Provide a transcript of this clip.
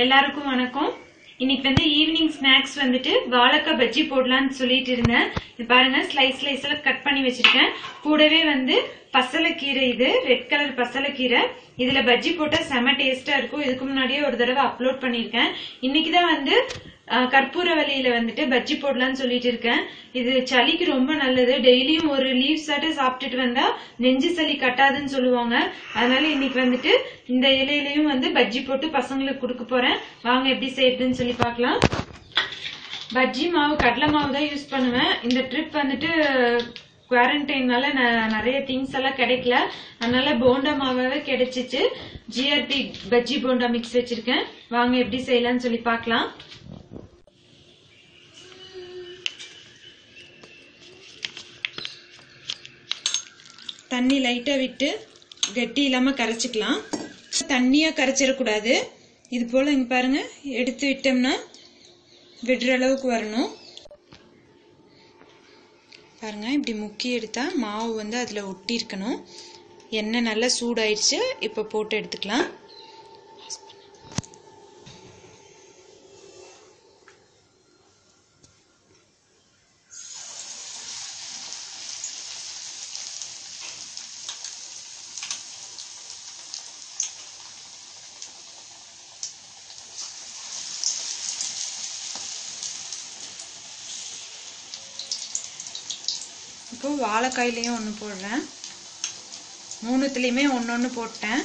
எல்லாருக்கும் வணக்கம். இன்னைக்கு வந்து ஈவினிங் ஸ்நாக்ஸ் வந்துட்டு வாழைக்காய் பஜ்ஜி போடலாம்னு சொல்லிட்டு இருந்தேன். இது பாருங்க, ஸ்லைஸ்ல கட் பண்ணி வச்சிருக்கேன். கூடவே வந்து பசலைக்கீரை, இது ரெட் கலர் பசலைக்கீரை. இதுல பஜ்ஜி போட்டா செம டேஸ்டா இருக்கும். இதுக்கு முன்னாடியே ஒரு தடவை அப்லோட் பண்ணிருக்கேன். இன்னைக்குதான் வந்து கற்பூரவல்லியில வந்துட்டு பஜ்ஜி போடலாம்னு சொல்லிட்டு இருக்கேன். இது சளிக்கு ரொம்ப நல்லது. டெய்லியும் ஒரு லீவ்ஸ் ஆட்டு சாப்பிட்டுட்டு வந்தா நெஞ்சு சளி கட்டாதுன்னு சொல்லுவாங்க. அதனால இன்னைக்கு வந்துட்டு இந்த இலையிலையும் வந்து பஜ்ஜி போட்டு பசங்களுக்கு கொடுக்க போறேன். வாங்க எப்படி செய்யறதுன்னு சொல்லி பார்க்கலாம். பஜ்ஜி மாவு கடலை மாவு தான் யூஸ் பண்ணுவேன். இந்த ட்ரிப் வந்துட்டு குவாரண்டைனால நிறைய திங்ஸ் எல்லாம் கிடைக்கல. அதனால போண்டா மாவாவே கிடைச்சிச்சு. ஜிஆர்பி பஜ்ஜி போண்டா மிக்ஸ் வச்சிருக்கேன். வாங்க எப்படி செய்யலாம்னு சொல்லி பார்க்கலாம். தண்ணி லைட்டா விட்டு கட்டி இல்லாம கரைச்சிக்கலாம். தண்ணியா கரைச்சிடக்கூடாது. இது போல இங்க பாருங்க, எடுத்து விட்டோம்னா விடுற அளவுக்கு வரணும். பாருங்க, இப்படி முக்கி எடுத்தா மாவு வந்து அதுல ஒட்டி இருக்கணும். எண்ணெய் நல்லா சூடாயிடுச்சு. இப்ப போட்டு எடுத்துக்கலாம். இப்போ வாழைக்காயிலையும் ஒன்று போடுறேன். மூணுத்துலேயுமே ஒன்று போட்டேன்.